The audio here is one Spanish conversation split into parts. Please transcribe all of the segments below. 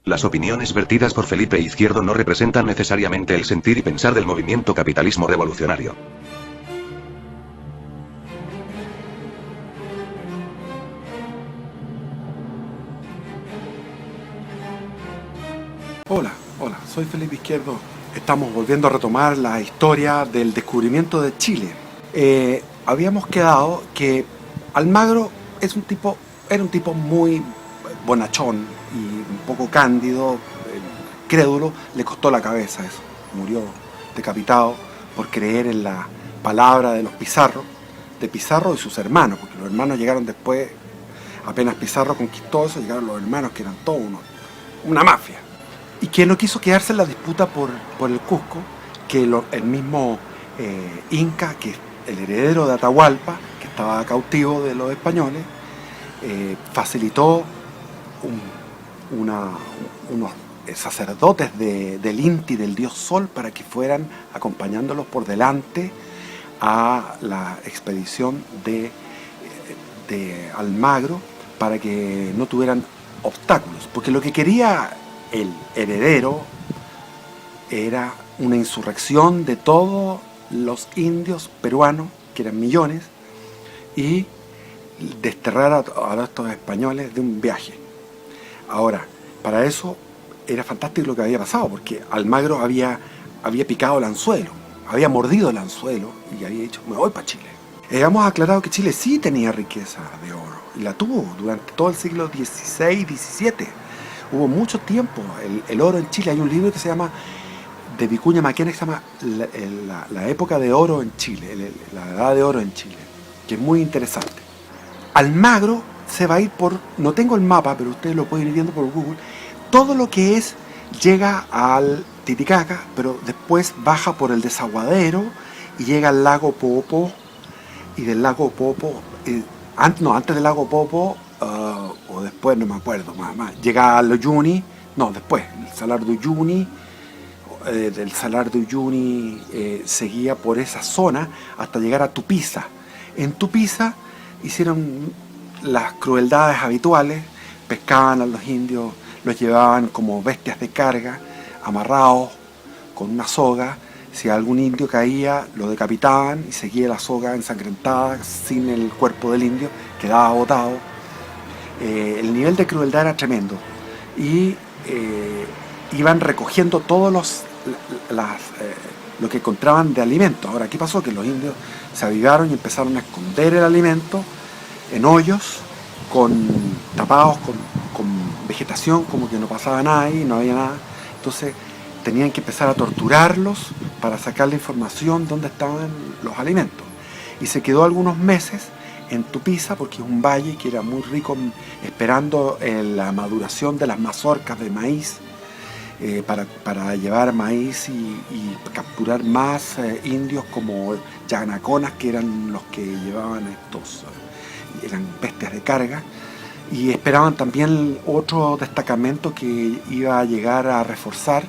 Las opiniones vertidas por Felipe Izquierdo no representan necesariamente el sentir y pensar del movimiento capitalismo revolucionario. Hola, soy Felipe Izquierdo. Estamos volviendo a retomar la historia del descubrimiento de Chile. Habíamos quedado que Almagro era un tipo muy bonachón y un poco cándido, crédulo. Le costó la cabeza eso. Murió decapitado por creer en la palabra de los Pizarro, de Pizarro y sus hermanos, porque los hermanos llegaron después. Apenas Pizarro conquistó eso, llegaron los hermanos, que eran todos una mafia. Y que no quiso quedarse en la disputa por el Cusco, que el mismo Inca, que es el heredero de Atahualpa, que estaba cautivo de los españoles, facilitó unos sacerdotes del Inti, del dios Sol, para que fueran acompañándolos por delante a la expedición de Almagro, para que no tuvieran obstáculos, porque lo que quería el heredero era una insurrección de todos los indios peruanos, que eran millones, y desterrar a estos españoles de un viaje. Ahora, para eso era fantástico lo que había pasado, porque Almagro había picado el anzuelo, había mordido el anzuelo y había dicho: me voy para Chile. Hemos aclarado que Chile sí tenía riqueza de oro, y la tuvo durante todo el siglo XVI y XVII. Hubo mucho tiempo el oro en Chile. Hay un libro que se llama, de Vicuña Maquena, que se llama la época de oro en Chile, la edad de oro en Chile, que es muy interesante. Almagro se va a ir por, no tengo el mapa, pero ustedes lo pueden ir viendo por Google, todo lo que llega al Titicaca, pero después baja por el Desaguadero y llega al lago Poopó, y del lago Poopó, antes del lago Poopó, o después, no me acuerdo más, llega a Uyuni, después, el Salar de Uyuni. Del Salar de Uyuni seguía por esa zona hasta llegar a Tupiza. En Tupiza hicieron las crueldades habituales, pescaban a los indios, los llevaban como bestias de carga, amarrados con una soga. Si algún indio caía, lo decapitaban y seguía la soga ensangrentada, sin el cuerpo del indio, quedaba botado. El nivel de crueldad era tremendo, y iban recogiendo todos lo que encontraban de alimento. Ahora, ¿qué pasó? Que los indios se avivaron y empezaron a esconder el alimento en hoyos, tapados con vegetación, como que no pasaba nada ahí, no había nada. Entonces tenían que empezar a torturarlos para sacar la información dónde estaban los alimentos. Y se quedó algunos meses en Tupiza, porque es un valle que era muy rico, esperando la maduración de las mazorcas de maíz, para llevar maíz y capturar más indios como yanaconas, que eran los que llevaban eran bestias de carga, y esperaban también otro destacamento que iba a llegar a reforzar.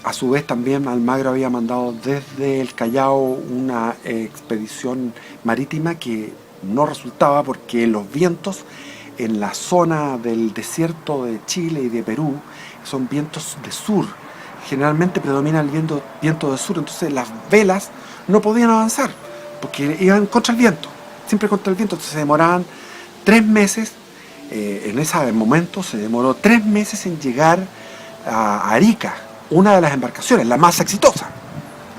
A su vez, también Almagro había mandado desde el Callao una expedición marítima que no resultaba, porque los vientos en la zona del desierto de Chile y de Perú son vientos de sur. Generalmente predomina el viento de sur, entonces las velas no podían avanzar porque iban contra el viento, siempre contra el viento. Entonces se demoraban 3 meses. En ese momento se demoró 3 meses en llegar a Arica. Una de las embarcaciones, la más exitosa,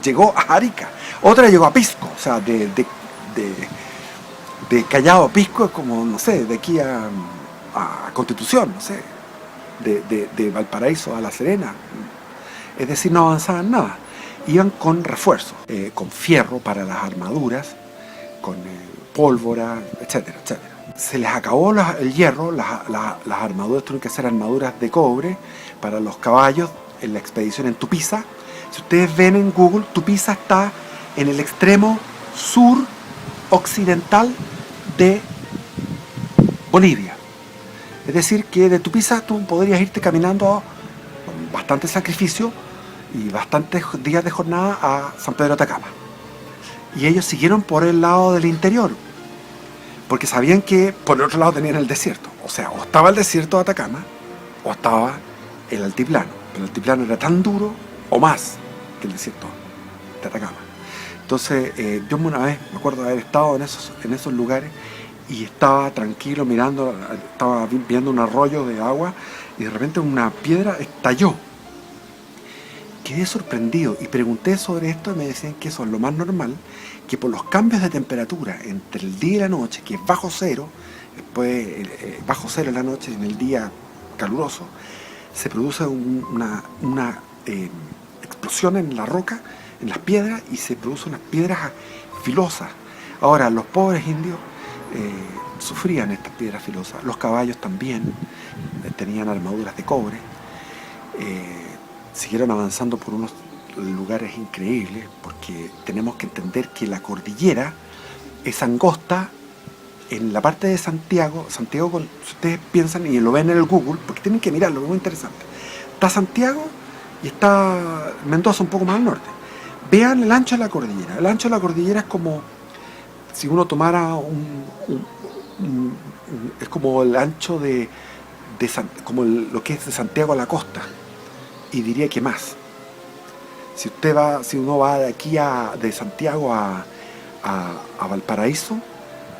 llegó a Arica. Otra llegó a Pisco, o sea, de Callao a Pisco es como, no sé, de aquí a Constitución, no sé, de Valparaíso a La Serena. Es decir, no avanzaban nada. Iban con refuerzos, con fierro para las armaduras, con pólvora, etcétera, etcétera. Se les acabó el hierro, las armaduras tuvieron que ser armaduras de cobre para los caballos en la expedición en Tupiza. Si ustedes ven en Google, Tupiza está en el extremo sur occidental de Bolivia. Es decir, que de Tupiza tú podrías irte caminando con bastante sacrificio y bastantes días de jornada a San Pedro de Atacama. Y ellos siguieron por el lado del interior, porque sabían que por el otro lado tenían el desierto. O sea, o estaba el desierto de Atacama, o estaba el altiplano. Pero el altiplano era tan duro o más que el desierto de Atacama. Entonces yo una vez me acuerdo de haber estado en esos lugares y estaba tranquilo mirando, estaba viendo un arroyo de agua y de repente una piedra estalló. Quedé sorprendido y pregunté sobre esto y me decían que eso es lo más normal, que por los cambios de temperatura entre el día y la noche, que es bajo cero, después bajo cero en la noche y en el día caluroso, se produce una explosión en la roca, en las piedras, y se producen unas piedras filosas. Ahora, los pobres indios sufrían estas piedras filosas, los caballos también tenían armaduras de cobre. Siguieron avanzando por unos lugares increíbles, porque tenemos que entender que la cordillera es angosta en la parte de Santiago. Santiago, si ustedes piensan y lo ven en el Google, porque tienen que mirarlo, es muy interesante. Está Santiago y está Mendoza un poco más al norte. Vean el ancho de la cordillera. El ancho de la cordillera es como si uno tomara es como el ancho como lo que es de Santiago a la costa, y diría que más. Si uno va de aquí de Santiago a Valparaíso,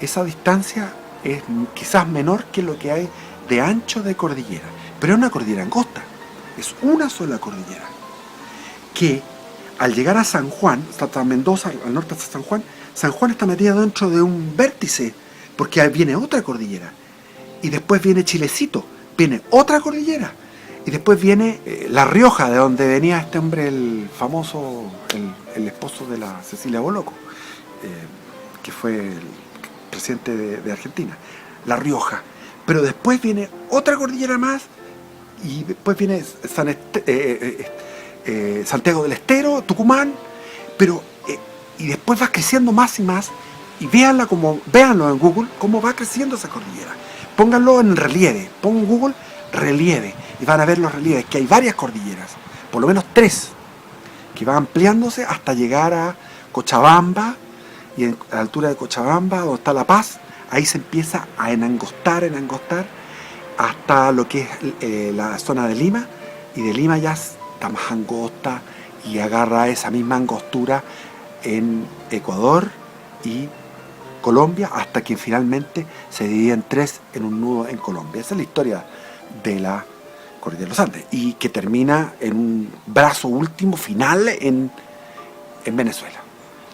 esa distancia es quizás menor que lo que hay de ancho de cordillera, pero es una cordillera angosta, es una sola cordillera, que al llegar a San Juan, hasta Mendoza, al norte de San Juan está metida dentro de un vértice, porque viene otra cordillera, y después viene Chilecito, viene otra cordillera, y después viene La Rioja, de donde venía este hombre, el famoso, el esposo de la Cecilia Boloco, que fue el presidente de Argentina, La Rioja. Pero después viene otra cordillera más, y después viene Santiago del Estero, Tucumán, pero y después va creciendo más y más, y véanlo en Google, cómo va creciendo esa cordillera. Pónganlo en relieve, pongan en Google relieve, y van a ver los relieves, que hay varias cordilleras, por lo menos 3, que van ampliándose hasta llegar a Cochabamba, y a la altura de Cochabamba, donde está La Paz, ahí se empieza a enangostar, hasta lo que es la zona de Lima, y de Lima ya está más angosta, y agarra esa misma angostura en Ecuador y Colombia, hasta que finalmente se divide en 3 en un nudo en Colombia. Esa es la historia de la cordillera de los Andes, y que termina en un brazo último final en Venezuela.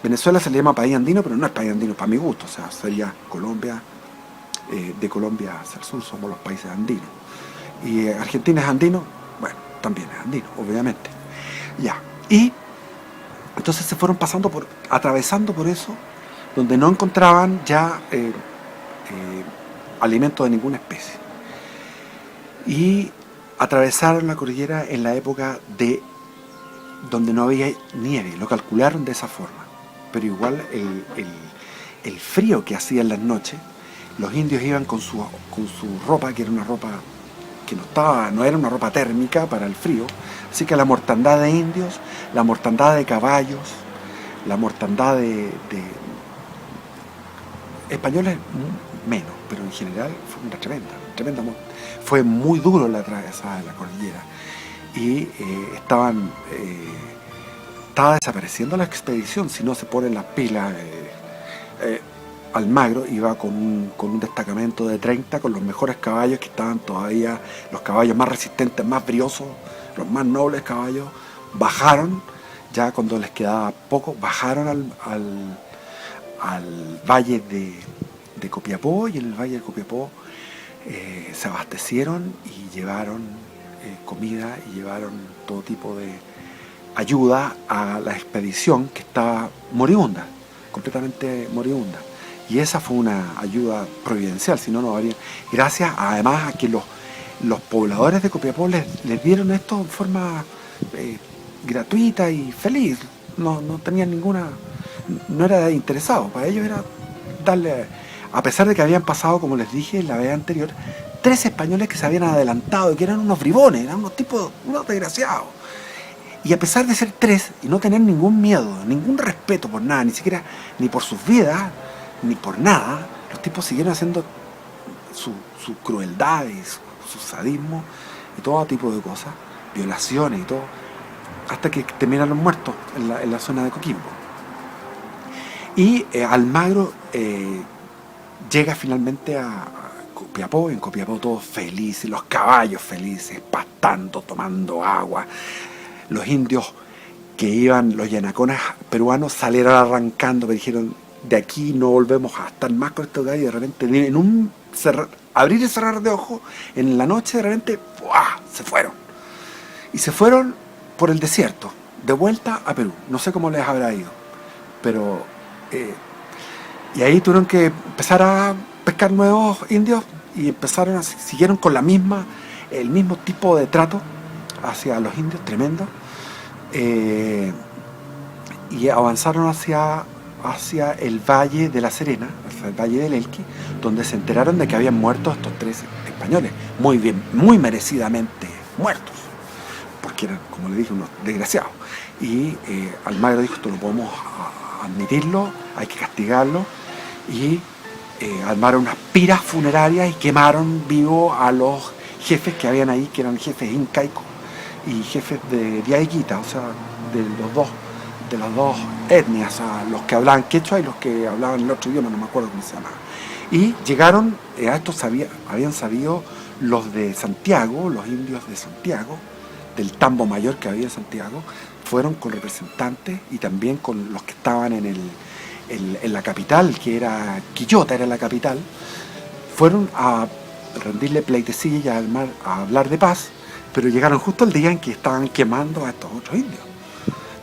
Venezuela se le llama país andino, pero no es país andino para mi gusto, o sea, sería Colombia, de Colombia hacia el sur somos los países andinos. Y Argentina es andino, bueno, también es andino, obviamente. Ya, y entonces se fueron atravesando por eso, donde no encontraban ya alimentos de ninguna especie. Y atravesaron la cordillera en la época donde no había nieve, lo calcularon de esa forma. Pero igual el frío que hacía en las noches, los indios iban con su ropa, que era una ropa que no era una ropa térmica para el frío, así que la mortandad de indios, la mortandad de caballos, la mortandad de españoles menos, pero en general fue una tremenda muerte. Fue muy duro la atravesada de la cordillera, y estaba desapareciendo la expedición si no se ponen las pilas. Almagro iba con un destacamento de 30 con los mejores caballos, que estaban todavía los caballos más resistentes, más briosos, los más nobles caballos. Bajaron, ya cuando les quedaba poco, bajaron al valle de Copiapó, y en el valle de Copiapó se abastecieron y llevaron comida, y llevaron todo tipo de ayuda a la expedición, que estaba moribunda, completamente moribunda. Y esa fue una ayuda providencial, si no, no habría. Gracias además a que los pobladores de Copiapó les dieron esto en forma gratuita y feliz. No tenían no era interesado, para ellos era darle, a pesar de que habían pasado, como les dije en la vez anterior, 3 españoles que se habían adelantado, que eran unos bribones, eran unos desgraciados. Y a pesar de ser 3 y no tener ningún miedo, ningún respeto por nada, ni siquiera ni por sus vidas, ni por nada, los tipos siguieron haciendo su crueldad y su sadismo y todo tipo de cosas, violaciones y todo, hasta que terminaron muertos en la zona de Coquimbo. Y Almagro llega finalmente a Copiapó, en Copiapó todos felices, los caballos felices, pastando, tomando agua. Los indios que iban, los yanaconas peruanos, salieron arrancando, me dijeron, de aquí no volvemos a estar más con estos gallos, y de repente, en un abrir y cerrar de ojos, en la noche de repente, ¡buah!, se fueron. Y se fueron por el desierto, de vuelta a Perú. No sé cómo les habrá ido, pero... y ahí tuvieron que empezar a pescar nuevos indios y siguieron con el mismo tipo de trato hacia los indios, tremendo, y avanzaron hacia el Valle de la Serena, hacia el Valle del Elqui, donde se enteraron de que habían muerto estos 3 españoles, muy bien, muy merecidamente muertos, porque eran, como le dije, unos desgraciados. Y Almagro dijo, esto no podemos admitirlo, hay que castigarlo, y armaron unas piras funerarias y quemaron vivo a los jefes que habían ahí, que eran jefes incaicos y jefes de Diaguita, o sea, de las dos etnias, a los que hablaban quechua y los que hablaban el otro idioma, no me acuerdo cómo se llamaba. Y llegaron, a esto habían sabido los de Santiago, los indios de Santiago, del tambo mayor que había en Santiago, fueron con representantes y también con los que estaban en la capital, que era Quillota, era la capital, fueron a rendirle pleitesía y a hablar de paz, pero llegaron justo el día en que estaban quemando a estos otros indios.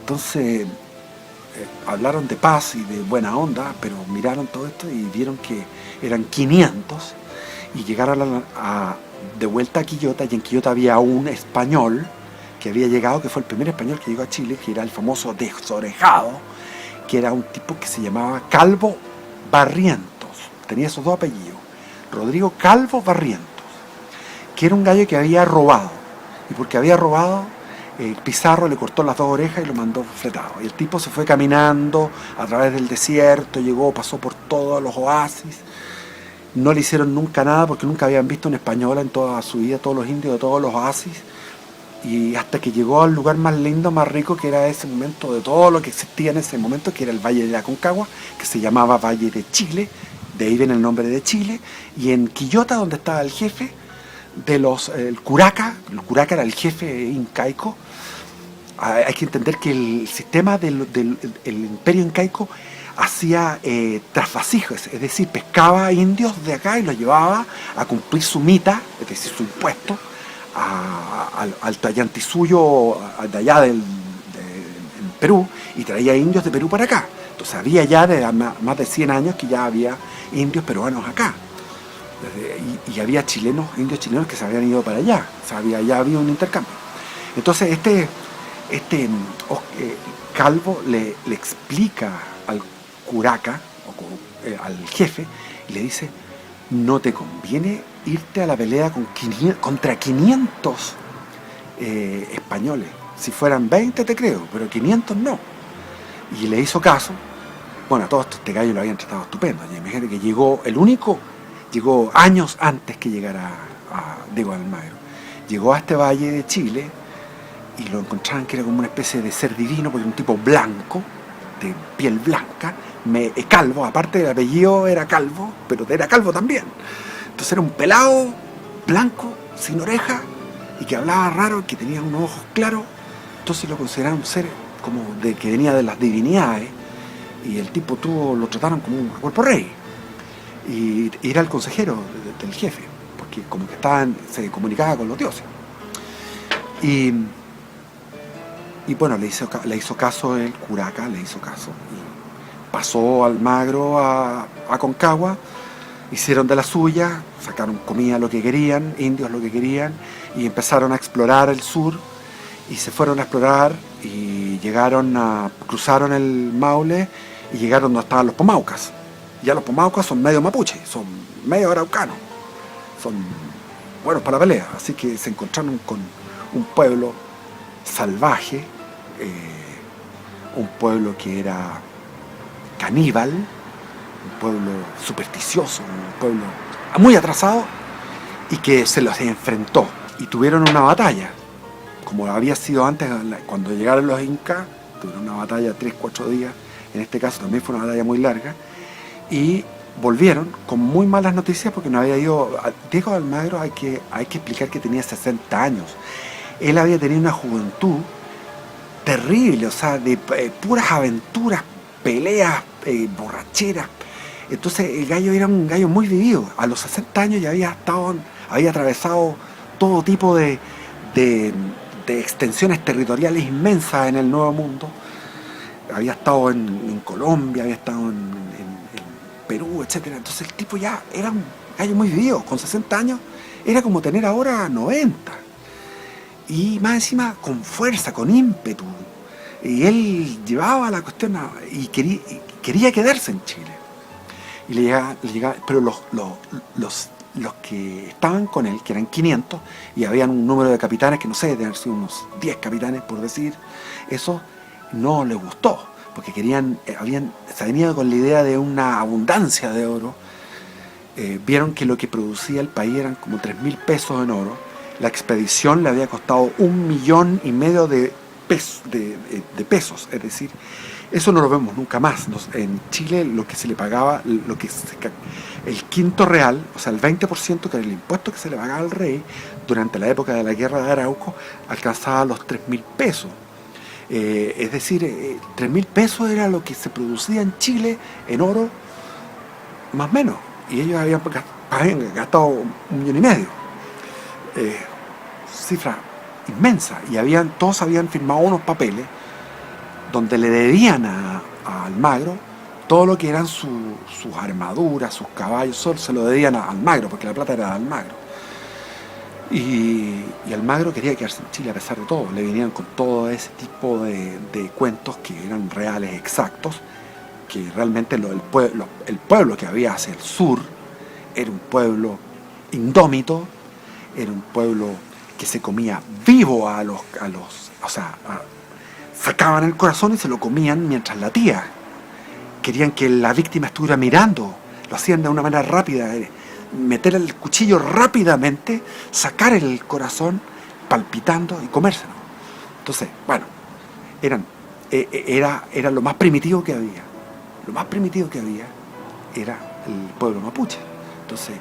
Entonces hablaron de paz y de buena onda, pero miraron todo esto y vieron que eran 500 y llegaron de vuelta a Quillota, y en Quillota había un español que había llegado, que fue el primer español que llegó a Chile, que era el famoso Desorejado, que era un tipo que se llamaba Calvo Barrientos, tenía esos 2 apellidos, Rodrigo Calvo Barrientos, que era un gallo que había robado, y porque había robado, Pizarro le cortó las 2 orejas y lo mandó fletado, y el tipo se fue caminando a través del desierto, pasó por todos los oasis, no le hicieron nunca nada porque nunca habían visto un español en toda su vida, todos los indios de todos los oasis, y hasta que llegó al lugar más lindo, más rico, que era ese momento de todo lo que existía en ese momento, que era el Valle de la Aconcagua, que se llamaba Valle de Chile, de ahí viene el nombre de Chile, y en Quillota, donde estaba el jefe de el Curaca era el jefe incaico. Hay que entender que el sistema del imperio incaico hacía trasvasijos, es decir, pescaba indios de acá y los llevaba a cumplir su mita, es decir, su impuesto, al Tallantisuyo de allá en Perú, y traía indios de Perú para acá. Entonces había ya de más de 100 años que ya había indios peruanos acá, y había indios chilenos que se habían ido para allá, o sea, ya había un intercambio. Entonces Calvo le explica al Curaca, al jefe, y le dice, no te conviene irte a la pelea contra 500 españoles. Si fueran 20 te creo, pero 500 no. Y le hizo caso. Bueno, a todos este gallo lo habían tratado estupendo. Y imagínate que llegó años antes que llegara Diego Almagro. Llegó a este valle de Chile y lo encontraban que era como una especie de ser divino, porque era un tipo blanco, de piel blanca, calvo, aparte del apellido era calvo, pero era calvo también. Entonces era un pelado blanco, sin oreja, y que hablaba raro, que tenía unos ojos claros. Entonces lo consideraron un ser como que venía de las divinidades, y el tipo lo trataron como un cuerpo rey, y era el consejero del jefe, porque como que se comunicaba con los dioses. Y bueno, le hizo caso el Curaca, le hizo caso, y pasó Almagro a Aconcagua, hicieron de la suya, sacaron comida lo que querían, indios lo que querían, y empezaron a explorar el sur, y se fueron a explorar, y cruzaron el Maule, y llegaron donde estaban los Pomaucas. Ya los Pomaucas son medio mapuche, son medio araucanos, son buenos para la pelea, así que se encontraron con un pueblo salvaje, un pueblo que era caníbal, un pueblo supersticioso, un pueblo muy atrasado, y que se los enfrentó. y tuvieron una batalla, como había sido antes cuando llegaron los incas, tuvieron una batalla 3-4 días, en este caso también fue una batalla muy larga, y volvieron con muy malas noticias porque no había ido. Diego de Almagro hay que explicar que tenía 60 años. Él había tenido una juventud terrible, o sea, de puras aventuras, peleas, borracheras. Entonces el gallo era un gallo muy vivido. A los 60 años ya había atravesado todo tipo de extensiones territoriales inmensas en el Nuevo Mundo. Había estado en Colombia, había estado en Perú, etcétera. Entonces el tipo ya era un gallo muy vivido. Con 60 años era como tener ahora 90. Y más encima con fuerza, con ímpetu. Y él llevaba la cuestión y quería quedarse en Chile. Y le llegaba, pero los que estaban con él, que eran 500, y habían un número de capitanes que no sé, deben haber sido unos 10 capitanes por decir, eso no les gustó, porque se venían con la idea de una abundancia de oro. Vieron que lo que producía el país eran como 3.000 pesos en oro. La expedición le había costado 1,5 millones de pesos, es decir, eso no lo vemos nunca más. En Chile lo que se le pagaba, el quinto real, o sea el 20% que era el impuesto que se le pagaba al rey durante la época de la guerra de Arauco, alcanzaba los 3.000 pesos. Es decir, 3.000 pesos era lo que se producía en Chile en oro, más o menos, y ellos habían gastado 1,5 millones. Cifra inmensa, y todos habían firmado unos papeles donde le debían a Almagro todo lo que eran sus armaduras, sus caballos, solo se lo debían a Almagro, porque la plata era de Almagro. Y Almagro quería quedarse en Chile a pesar de todo. Le venían con todo ese tipo de cuentos que eran reales, exactos, que realmente el pueblo que había hacia el sur era un pueblo indómito, era un pueblo que se comía vivo o sea, sacaban el corazón y se lo comían mientras latía. Querían que la víctima estuviera mirando, lo hacían de una manera rápida, meter el cuchillo rápidamente, sacar el corazón palpitando y comérselo. Entonces, bueno, era lo más primitivo que había. Lo más primitivo que había era el pueblo mapuche. Entonces,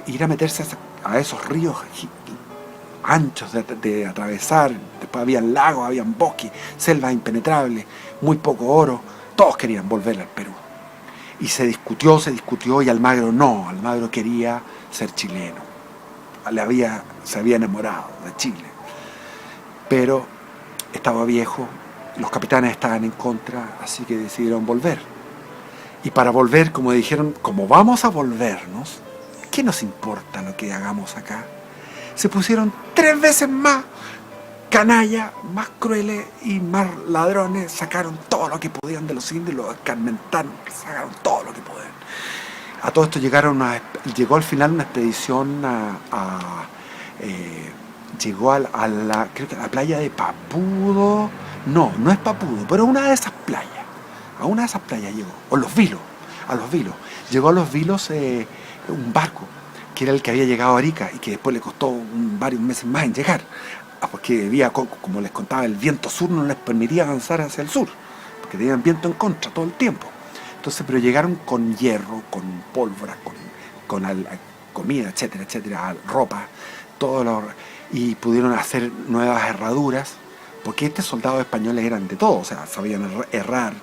ir a meterse a esos ríos anchos de atravesar, después habían lagos, habían bosques, selvas impenetrables, muy poco oro, todos querían volver al Perú. Y se discutió y Almagro quería ser chileno. Se había enamorado de Chile. Pero estaba viejo, los capitanes estaban en contra, así que decidieron volver. Y para volver, como dijeron, como vamos a volvernos, ¿qué nos importa lo que hagamos acá? Se pusieron 3 veces más canallas, más crueles y más ladrones. Sacaron todo lo que podían de los indios, los escarmentaron, sacaron todo lo que podían. A todo esto llegó al final una expedición llegó creo que a la playa de Papudo. No es Papudo, pero una de esas playas. A una de esas playas llegó, a los Vilos. Llegó a los Vilos un barco, que era el que había llegado a Arica y que después le costó varios meses más en llegar, porque como les contaba, el viento sur no les permitía avanzar hacia el sur, porque tenían viento en contra todo el tiempo. Entonces, pero llegaron con hierro, con pólvora, con comida, etcétera, etcétera, ropa, y pudieron hacer nuevas herraduras, porque estos soldados españoles eran de todo, o sea, sabían errar,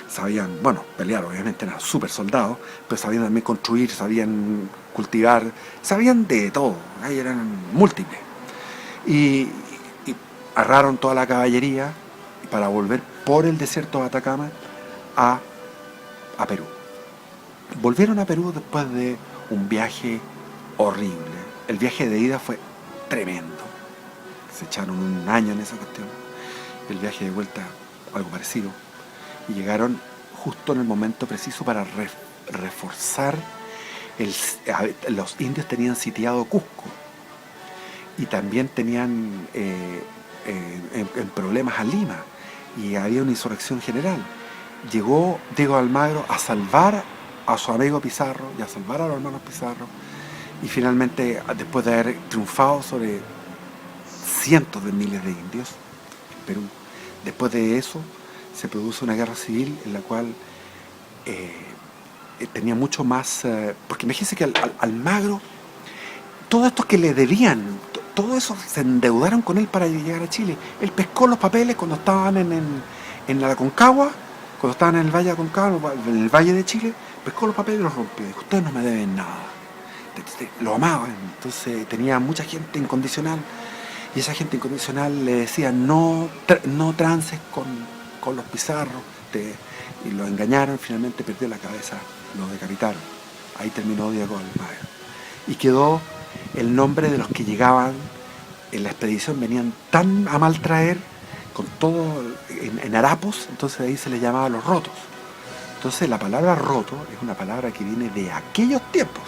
sabían, pelear, obviamente eran súper soldados, pero sabían también construir, sabían cultivar, sabían de todo, ahí eran múltiples. Y agarraron toda la caballería para volver por el desierto de Atacama a Perú. Volvieron a Perú después de un viaje horrible. El viaje de ida fue tremendo. Se echaron 1 año en esa cuestión. El viaje de vuelta, algo parecido. Y llegaron justo en el momento preciso para reforzar. Los indios tenían sitiado Cusco y también tenían en problemas a Lima, y había una insurrección general. Llegó Diego Almagro a salvar a su amigo Pizarro y a salvar a los hermanos Pizarro, y finalmente, después de haber triunfado sobre cientos de miles de indios en Perú. Después de eso se produce una guerra civil en la cual tenía mucho más... porque imagínense que Almagro, todo esto que le debían, todo eso se endeudaron con él para llegar a Chile. Él pescó los papeles cuando estaban en la Aconcagua, cuando estaban en el Valle de Aconcagua, en el Valle de Chile, pescó los papeles y los rompió. Dijo, ustedes no me deben nada. Lo amaban, entonces tenía mucha gente incondicional y esa gente incondicional le decía no trances con los pizarros, y lo engañaron, finalmente perdió la cabeza, lo decapitaron. Ahí terminó Diego Almagro. Y quedó el nombre de los que llegaban en la expedición, venían tan a mal traer con todo en harapos, entonces ahí se les llamaba los rotos. Entonces la palabra roto es una palabra que viene de aquellos tiempos.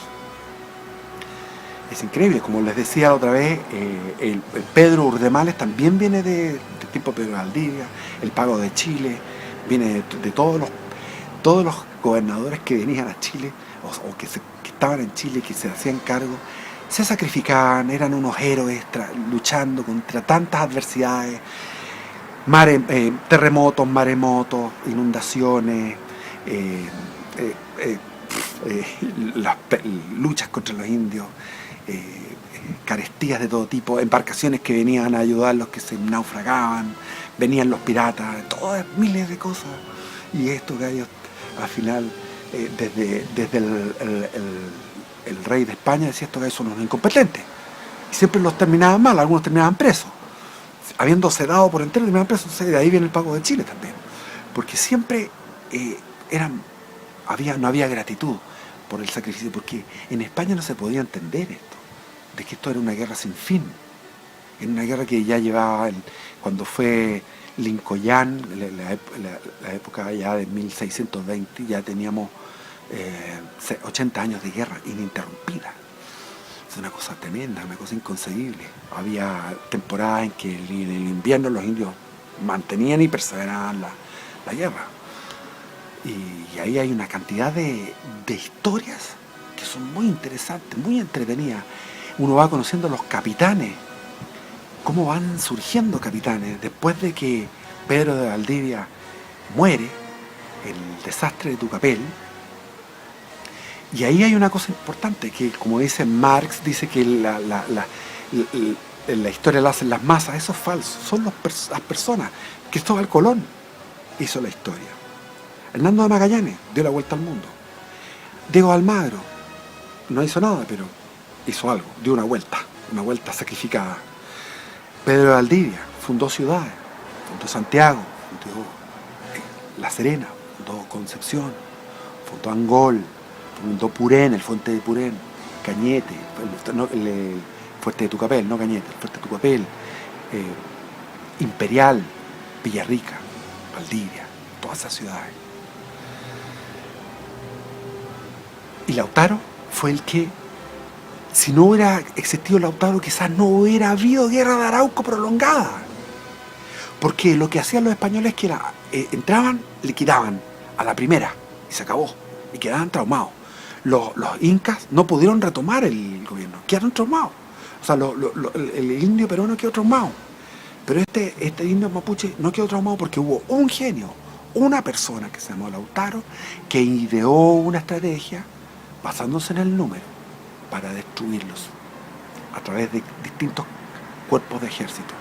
Es increíble, como les decía la otra vez, el Pedro Urdemales también viene de tipo Pedro Valdivia, el Pago de Chile, viene de todos los gobernadores que venían a Chile, o que estaban en Chile, que se hacían cargo, se sacrificaban, eran unos héroes luchando contra tantas adversidades, terremotos, maremotos, inundaciones, las luchas contra los indios, carestías de todo tipo, embarcaciones que venían a ayudar a los que se naufragaban, venían los piratas, todas miles de cosas. Y estos gallos, al final, desde el rey de España decía, estos gallos son unos incompetentes. Y siempre los terminaban mal, algunos terminaban presos. Habiendo sedado por entero, terminaban presos. Entonces, de ahí viene el Pago de Chile también. Porque siempre no había gratitud por el sacrificio, porque en España no se podía entender esto, de que esto era una guerra sin fin, era una guerra que ya llevaba, cuando fue Lincoln, la época ya de 1620, ya teníamos 80 años de guerra ininterrumpida. Es una cosa tremenda, una cosa inconcebible. Había temporadas en que en el invierno los indios mantenían y perseveraban la guerra. Y ahí hay una cantidad de historias que son muy interesantes, muy entretenidas. Uno va conociendo a los capitanes, cómo van surgiendo capitanes. Después de que Pedro de Valdivia muere, el desastre de Tucapel, y ahí hay una cosa importante, que como dice Marx, dice que la historia la hacen las masas. Eso es falso, son las personas. Cristóbal Colón hizo la historia. Hernando de Magallanes dio la vuelta al mundo. Diego Almagro no hizo nada, pero hizo algo, dio una vuelta sacrificada. Pedro de Valdivia fundó ciudades, fundó Santiago, fundó La Serena, fundó Concepción, fundó Angol, fundó Purén, el Fuerte de Purén, Cañete, el Fuerte de Tucapel, no Cañete, el Fuerte de Tucapel, Imperial, Villarrica, Valdivia, todas esas ciudades. Y Lautaro fue el que, si no hubiera existido Lautaro, quizás no hubiera habido guerra de Arauco prolongada. Porque lo que hacían los españoles es que entraban, liquidaban a la primera y se acabó. Y quedaban traumados. Los incas no pudieron retomar el gobierno, quedaron traumados. O sea, el indio peruano quedó traumado. Pero este indio mapuche no quedó traumado porque hubo un genio, una persona que se llamó Lautaro, que ideó una estrategia basándose en el número para destruirlos a través de distintos cuerpos de ejército.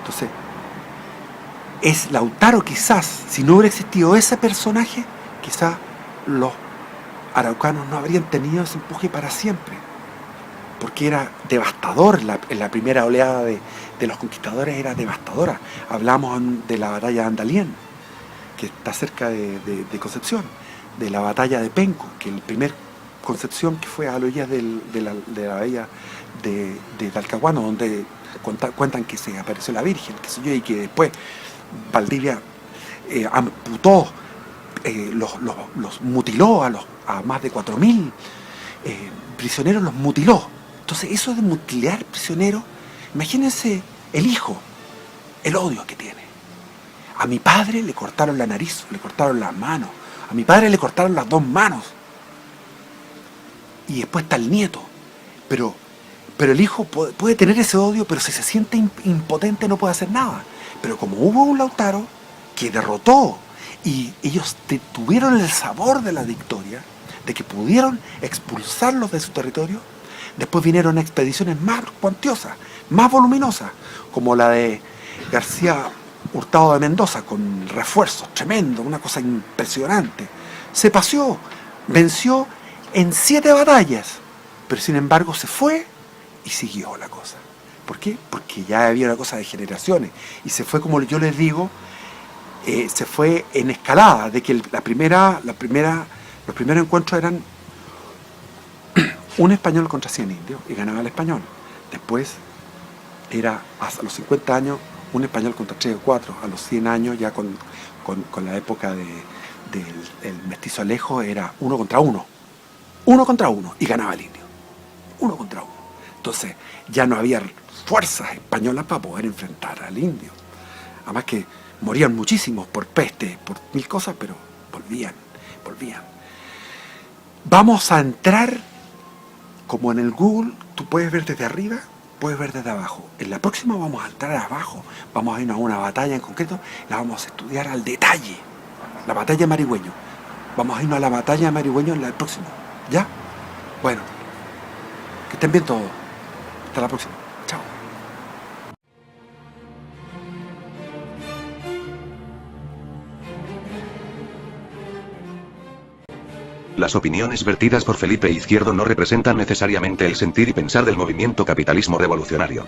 Entonces, es Lautaro, quizás, si no hubiera existido ese personaje, quizás los araucanos no habrían tenido ese empuje para siempre, porque era devastador. La primera oleada de los conquistadores era devastadora. Hablamos de la batalla de Andalién, que está cerca de Concepción, de la batalla de Penco, que el primer Concepción, que fue a las orillas de la bahía de Talcahuano, donde cuentan que se apareció la Virgen, qué sé yo, y que después Valdivia amputó, los mutiló a más de 4.000 prisioneros, los mutiló. Entonces, eso de mutilar prisioneros, imagínense el hijo, el odio que tiene. A mi padre le cortaron la nariz, le cortaron las manos, a mi padre le cortaron las 2 manos. Y después está el nieto. Pero Pero el hijo puede tener ese odio, pero si se siente impotente no puede hacer nada. Pero como hubo un Lautaro que derrotó y ellos tuvieron el sabor de la victoria, de que pudieron expulsarlos de su territorio, después vinieron expediciones más cuantiosas, más voluminosas, como la de García Hurtado de Mendoza, con refuerzos tremendos, una cosa impresionante. Se paseó, venció en 7 batallas, pero sin embargo se fue y siguió la cosa. ¿Por qué? Porque ya había una cosa de generaciones y se fue, como yo les digo, se fue en escalada, de que los primeros encuentros eran un español contra 100 indios y ganaba el español. Después era hasta los 50 años un español contra 3 o 4. A los 100 años, ya con la época del mestizo Alejo, era 1 contra 1. 1 contra 1 y ganaba el indio. 1 contra 1. Entonces ya no había fuerzas españolas para poder enfrentar al indio. Además que morían muchísimos por peste, por mil cosas, pero volvían. Vamos a entrar, como en el Google, tú puedes ver desde arriba, puedes ver desde abajo. En la próxima vamos a entrar abajo, vamos a irnos a una batalla en concreto, la vamos a estudiar al detalle. La batalla de Marigüeño. Vamos a irnos a la batalla de Marigüeño en la próxima. ¿Ya? Bueno, que estén bien todos. Hasta la próxima. Chao. Las opiniones vertidas por Felipe Izquierdo no representan necesariamente el sentir y pensar del movimiento capitalismo revolucionario.